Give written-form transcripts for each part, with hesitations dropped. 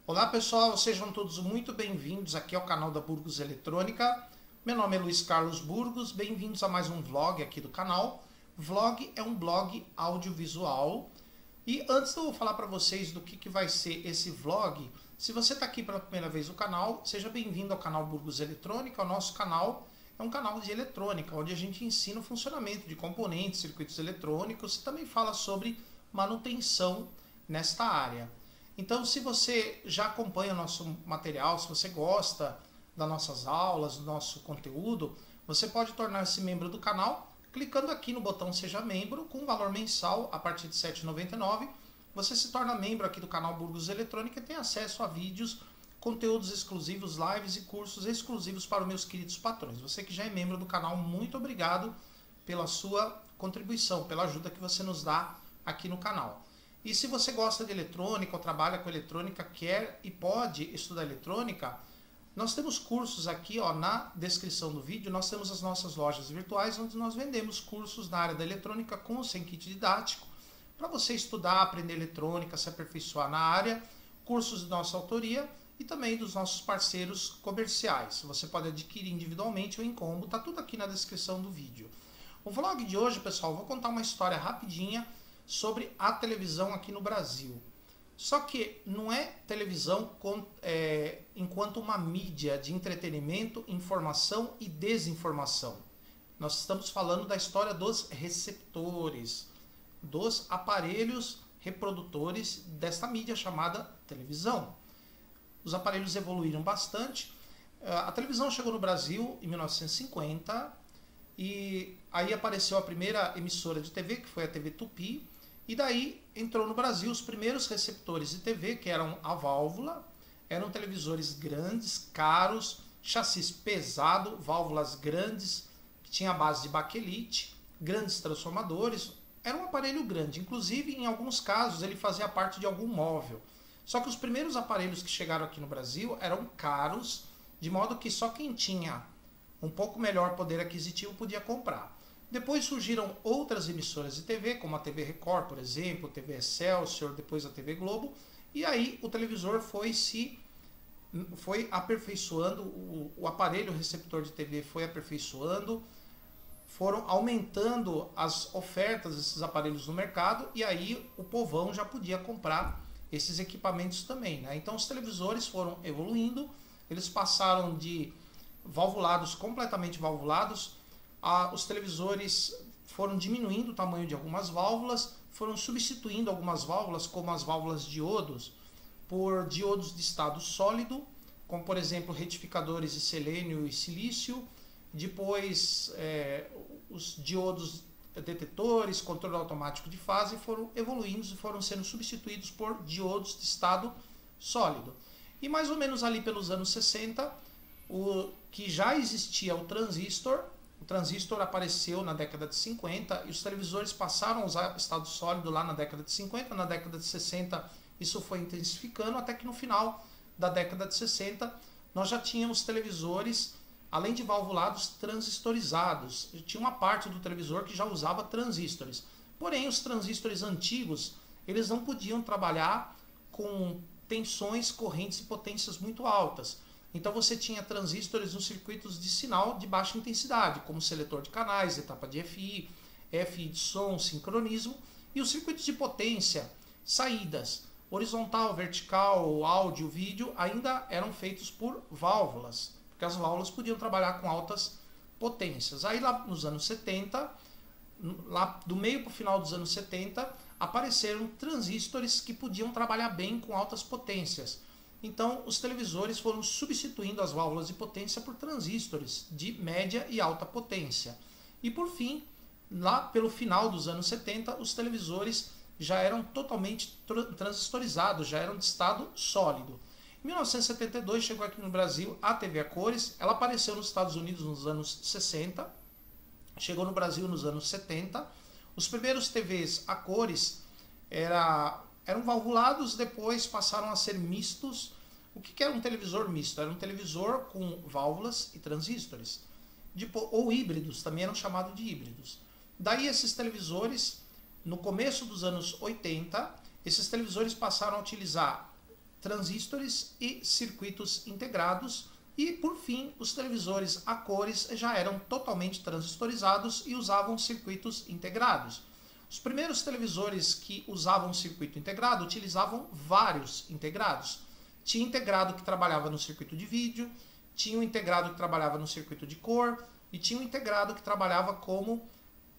Olá pessoal, sejam todos muito bem-vindos aqui ao canal da Burgos Eletrônica. Meu nome é Luiz Carlos Burgos, bem-vindos a mais um vlog aqui do canal. Vlog é um blog audiovisual. E antes eu vou falar para vocês do que vai ser esse vlog. Se você está aqui pela primeira vez no canal, seja bem-vindo ao canal Burgos Eletrônica. O nosso canal é um canal de eletrônica, onde a gente ensina o funcionamento de componentes, circuitos eletrônicos e também fala sobre manutenção nesta área. Então, se você já acompanha o nosso material, se você gosta das nossas aulas, do nosso conteúdo, você pode tornar-se membro do canal clicando aqui no botão Seja Membro, com um valor mensal a partir de R$ 7,99. Você se torna membro aqui do canal Burgos Eletrônica e tem acesso a vídeos, conteúdos exclusivos, lives e cursos exclusivos para os meus queridos patrões. Você que já é membro do canal, muito obrigado pela sua contribuição, pela ajuda que você nos dá aqui no canal. E se você gosta de eletrônica ou trabalha com eletrônica, quer e pode estudar eletrônica, nós temos cursos aqui na descrição do vídeo, nós temos as nossas lojas virtuais, onde nós vendemos cursos na área da eletrônica com ou sem kit didático, para você estudar, aprender eletrônica, se aperfeiçoar na área, cursos de nossa autoria e também dos nossos parceiros comerciais. Você pode adquirir individualmente ou em combo, está tudo aqui na descrição do vídeo. O vlog de hoje, pessoal, vou contar uma história rapidinha sobre a televisão aqui no Brasil. Só que não é televisão enquanto uma mídia de entretenimento, informação e desinformação. Nós estamos falando da história dos receptores, dos aparelhos reprodutores desta mídia chamada televisão. Os aparelhos evoluíram bastante. A televisão chegou no Brasil em 1950 e aí apareceu a primeira emissora de TV, que foi a TV Tupi. E daí entrou no Brasil os primeiros receptores de TV, que eram a válvula, eram televisores grandes, caros, chassis pesado, válvulas grandes, que tinha a base de baquelite, grandes transformadores, era um aparelho grande, inclusive em alguns casos ele fazia parte de algum móvel. Só que os primeiros aparelhos que chegaram aqui no Brasil eram caros, de modo que só quem tinha um pouco melhor poder aquisitivo podia comprar. Depois surgiram outras emissoras de TV, como a TV Record, por exemplo, a TV Excelsior, depois a TV Globo, e aí o televisor foi aperfeiçoando, o aparelho receptor de TV foi aperfeiçoando, foram aumentando as ofertas desses aparelhos no mercado, e aí o povão já podia comprar esses equipamentos também, né? Então os televisores foram evoluindo, eles passaram de valvulados, completamente valvulados. Os televisores foram diminuindo o tamanho de algumas válvulas, foram substituindo algumas válvulas, como as válvulas diodos, por diodos de estado sólido, como por exemplo retificadores de selênio e silício. Depois os diodos detetores, controle automático de fase, foram evoluindo e foram sendo substituídos por diodos de estado sólido. E mais ou menos ali pelos anos 60, que já existia o transistor. O transistor apareceu na década de 50 e os televisores passaram a usar estado sólido lá na década de 50. Na década de 60 isso foi intensificando, até que no final da década de 60 nós já tínhamos televisores, além de valvulados, transistorizados. Tinha uma parte do televisor que já usava transistores. Porém, os transistores antigos, eles não podiam trabalhar com tensões, correntes e potências muito altas. Então você tinha transistores nos circuitos de sinal de baixa intensidade, como seletor de canais, etapa de FI, FI de som, sincronismo, e os circuitos de potência, saídas, horizontal, vertical, áudio, vídeo, ainda eram feitos por válvulas, porque as válvulas podiam trabalhar com altas potências. Aí lá nos anos 70, lá do meio para o final dos anos 70, apareceram transistores que podiam trabalhar bem com altas potências. Então, os televisores foram substituindo as válvulas de potência por transistores de média e alta potência. E por fim, lá pelo final dos anos 70, os televisores já eram totalmente transistorizados, já eram de estado sólido. Em 1972 chegou aqui no Brasil a TV a cores, ela apareceu nos Estados Unidos nos anos 60, chegou no Brasil nos anos 70. Os primeiros TVs a cores eram valvulados, depois passaram a ser mistos. O que era um televisor misto? Era um televisor com válvulas e transistores. Ou híbridos, também eram chamados de híbridos. Daí esses televisores, no começo dos anos 80, esses televisores passaram a utilizar transistores e circuitos integrados. E, por fim, os televisores a cores já eram totalmente transistorizados e usavam circuitos integrados. Os primeiros televisores que usavam circuito integrado utilizavam vários integrados. Tinha integrado que trabalhava no circuito de vídeo, tinha um integrado que trabalhava no circuito de cor e tinha um integrado que trabalhava como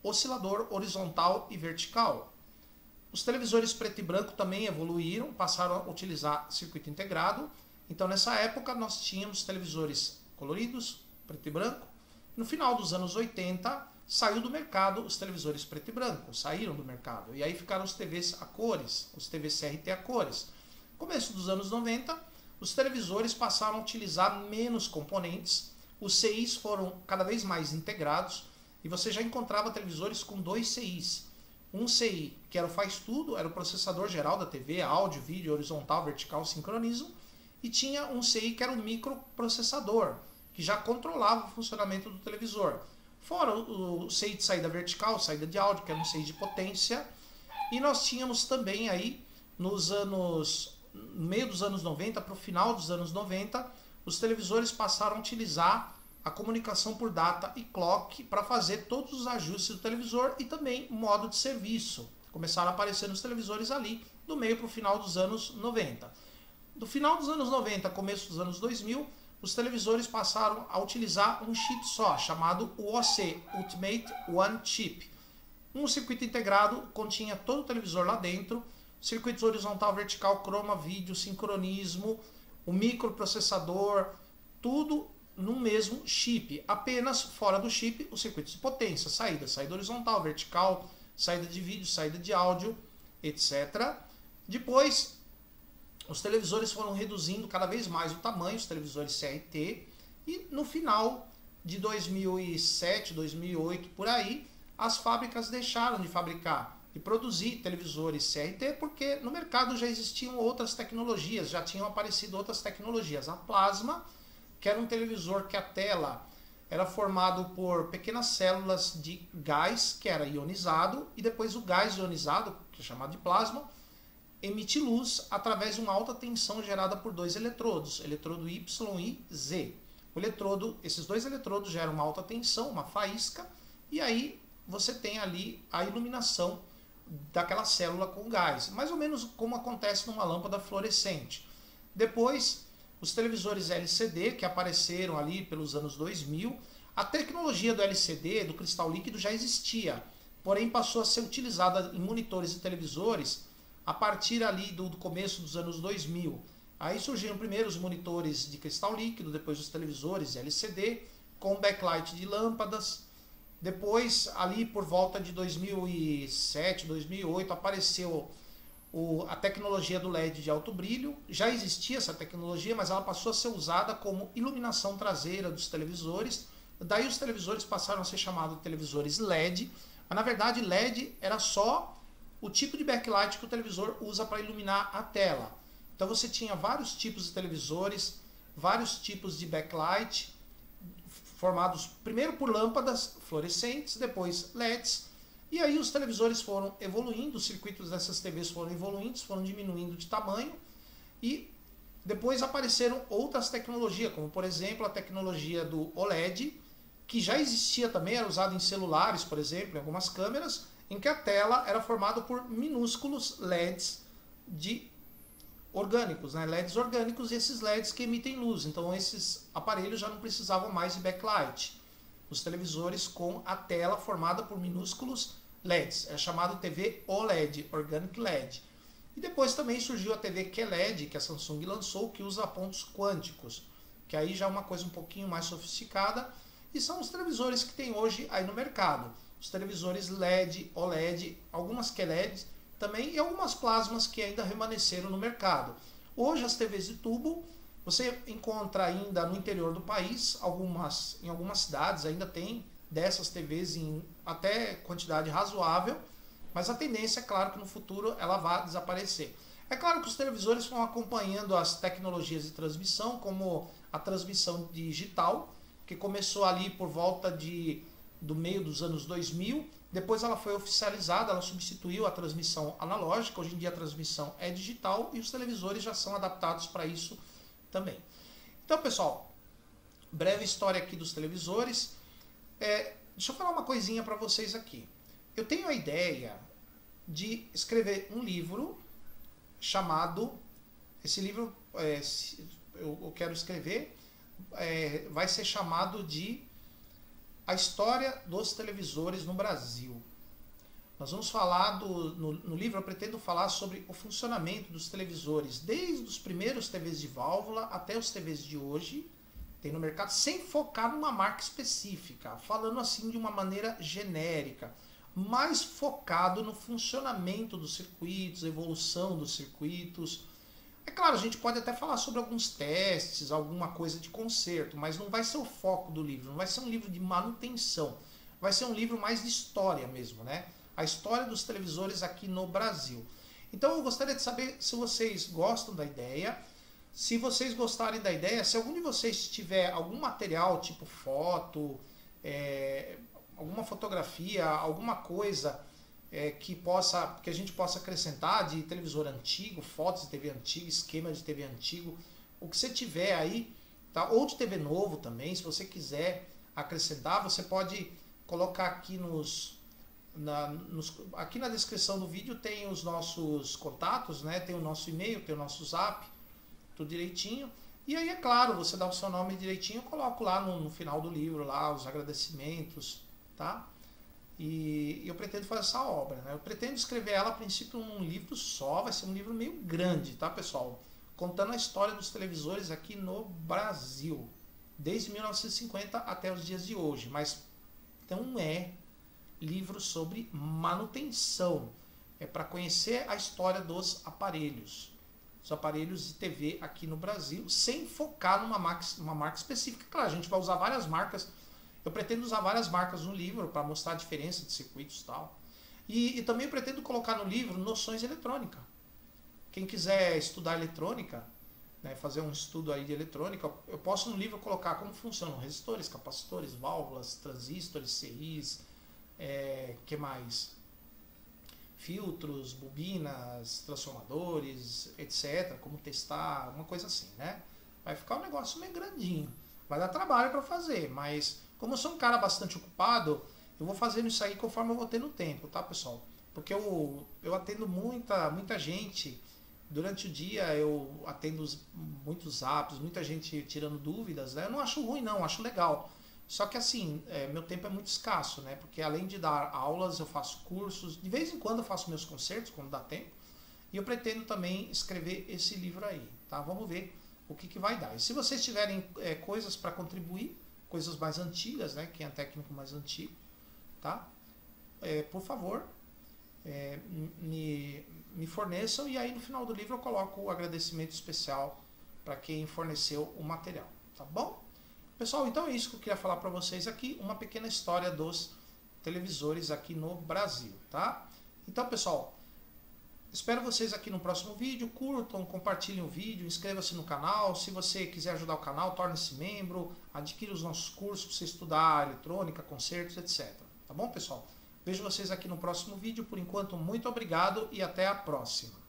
oscilador horizontal e vertical. Os televisores preto e branco também evoluíram, passaram a utilizar circuito integrado. Então, nessa época, nós tínhamos televisores coloridos, preto e branco. No final dos anos 80, saiu do mercado os televisores preto e branco, saíram do mercado. E aí ficaram os TVs a cores, os TVs CRT a cores. No começo dos anos 90, os televisores passaram a utilizar menos componentes, os CIs foram cada vez mais integrados e você já encontrava televisores com 2 CIs. Um CI, que era o faz tudo, era o processador geral da TV, áudio, vídeo, horizontal, vertical, sincronismo, e tinha um CI que era o microprocessador, que já controlava o funcionamento do televisor. Fora o CI de saída vertical, saída de áudio, que era um CI de potência. E nós tínhamos também aí, no meio dos anos 90 para o final dos anos 90, os televisores passaram a utilizar a comunicação por data e clock para fazer todos os ajustes do televisor e também modo de serviço. Começaram a aparecer nos televisores ali, do meio para o final dos anos 90. Do final dos anos 90, começo dos anos 2000, os televisores passaram a utilizar um chip só, chamado UOC, Ultimate One Chip. Um circuito integrado continha todo o televisor lá dentro, circuitos horizontal, vertical, croma, vídeo, sincronismo, o microprocessador, tudo no mesmo chip. Apenas fora do chip os circuitos de potência, saída horizontal, vertical, saída de vídeo, saída de áudio, etc. Depois, os televisores foram reduzindo cada vez mais o tamanho, os televisores CRT, e no final de 2007, 2008, por aí, as fábricas deixaram de fabricar e produzir televisores CRT porque no mercado já existiam outras tecnologias, já tinham aparecido outras tecnologias. A plasma, que era um televisor que a tela era formado por pequenas células de gás, que era ionizado, e depois o gás ionizado, que é chamado de plasma, emite luz através de uma alta tensão gerada por 2 eletrodos, eletrodo Y e Z. Esses 2 eletrodos geram uma alta tensão, uma faísca, e aí você tem ali a iluminação daquela célula com gás, mais ou menos como acontece numa lâmpada fluorescente. Depois, os televisores LCD, que apareceram ali pelos anos 2000, a tecnologia do LCD, do cristal líquido, já existia, porém passou a ser utilizada em monitores e televisores a partir ali do começo dos anos 2000. Aí surgiram primeiro os monitores de cristal líquido, depois os televisores LCD, com backlight de lâmpadas. Depois, ali por volta de 2007, 2008, apareceu a tecnologia do LED de alto brilho. Já existia essa tecnologia, mas ela passou a ser usada como iluminação traseira dos televisores. Daí os televisores passaram a ser chamados de televisores LED. Mas na verdade LED era só o tipo de backlight que o televisor usa para iluminar a tela. Então você tinha vários tipos de televisores, vários tipos de backlight, formados primeiro por lâmpadas fluorescentes, depois LEDs, e aí os televisores foram evoluindo, os circuitos dessas TVs foram evoluindo, foram diminuindo de tamanho, e depois apareceram outras tecnologias, como por exemplo a tecnologia do OLED, que já existia também, era usado em celulares, por exemplo, em algumas câmeras, em que a tela era formada por minúsculos LEDs orgânicos, né? LEDs orgânicos, e esses LEDs que emitem luz. Então esses aparelhos já não precisavam mais de backlight. Os televisores com a tela formada por minúsculos LEDs. É chamado TV OLED, Organic LED. E depois também surgiu a TV QLED, que a Samsung lançou, que usa pontos quânticos, que aí já é uma coisa um pouquinho mais sofisticada, e são os televisores que tem hoje aí no mercado. Os televisores LED, OLED, algumas QLEDs também, e algumas plasmas que ainda remanesceram no mercado. Hoje as TVs de tubo você encontra ainda no interior do país, em algumas cidades ainda tem dessas TVs em até quantidade razoável, mas a tendência é claro que no futuro ela vai desaparecer. É claro que os televisores vão acompanhando as tecnologias de transmissão, como a transmissão digital, que começou ali por volta do meio dos anos 2000, Depois ela foi oficializada, ela substituiu a transmissão analógica. Hoje em dia a transmissão é digital e os televisores já são adaptados para isso também. Então, pessoal, breve história aqui dos televisores. Deixa eu falar uma coisinha para vocês aqui. Eu tenho a ideia de escrever um livro chamado... Esse livro eu quero escrever, vai ser chamado de A História dos Televisores no Brasil. Nós vamos falar, no livro eu pretendo falar sobre o funcionamento dos televisores, desde os primeiros TVs de válvula até os TVs de hoje, tem no mercado, sem focar numa marca específica, falando assim de uma maneira genérica, mais focado no funcionamento dos circuitos, evolução dos circuitos. É claro, a gente pode até falar sobre alguns testes, alguma coisa de conserto, mas não vai ser o foco do livro, não vai ser um livro de manutenção, vai ser um livro mais de história mesmo, né? A história dos televisores aqui no Brasil. Então eu gostaria de saber se vocês gostam da ideia. Se vocês gostarem da ideia, se algum de vocês tiver algum material, tipo foto, alguma fotografia, alguma coisa que a gente possa acrescentar de televisor antigo, fotos de TV antiga, esquema de TV antigo, o que você tiver aí, tá? Ou de TV novo também, se você quiser acrescentar, você pode colocar aqui aqui na descrição do vídeo tem os nossos contatos, né? Tem o nosso e-mail, tem o nosso zap, tudo direitinho. E aí, é claro, você dá o seu nome direitinho, eu coloco lá no final do livro, lá os agradecimentos, tá? E eu pretendo fazer essa obra, né? Eu pretendo escrever ela, a princípio, num livro só, vai ser um livro meio grande, tá, pessoal? Contando a história dos televisores aqui no Brasil, desde 1950 até os dias de hoje. Mas não é livro sobre manutenção, é para conhecer a história dos aparelhos de TV aqui no Brasil, sem focar numa marca específica. Claro, a gente vai usar várias marcas. Eu pretendo usar várias marcas no livro para mostrar a diferença de circuitos e tal. E também pretendo colocar no livro noções de eletrônica. Quem quiser estudar eletrônica, né, fazer um estudo aí de eletrônica, eu posso no livro colocar como funcionam resistores, capacitores, válvulas, transistores, CIs, que mais? Filtros, bobinas, transformadores, etc. Como testar, uma coisa assim, né? Vai ficar um negócio meio grandinho. Vai dar trabalho para fazer, mas como eu sou um cara bastante ocupado, eu vou fazendo isso aí conforme eu vou tendo tempo, tá, pessoal? Porque eu atendo muita gente. Durante o dia eu atendo muitos zaps, muita gente tirando dúvidas, né? Eu não acho ruim não, acho legal. Só que assim, meu tempo é muito escasso, né? Porque além de dar aulas, eu faço cursos, de vez em quando eu faço meus concertos, quando dá tempo. E eu pretendo também escrever esse livro aí, tá? Vamos ver o que vai dar. E se vocês tiverem coisas para contribuir, coisas mais antigas, né? Quem é técnico mais antigo, tá? Por favor, me forneçam, e aí no final do livro eu coloco o agradecimento especial para quem forneceu o material, tá bom? Pessoal, então é isso que eu queria falar para vocês aqui, uma pequena história dos televisores aqui no Brasil, tá? Então, pessoal, espero vocês aqui no próximo vídeo. Curtam, compartilhem o vídeo, inscreva-se no canal. Se você quiser ajudar o canal, torne-se membro, adquira os nossos cursos para você estudar eletrônica, concertos, etc. Tá bom, pessoal? Vejo vocês aqui no próximo vídeo. Por enquanto, muito obrigado e até a próxima.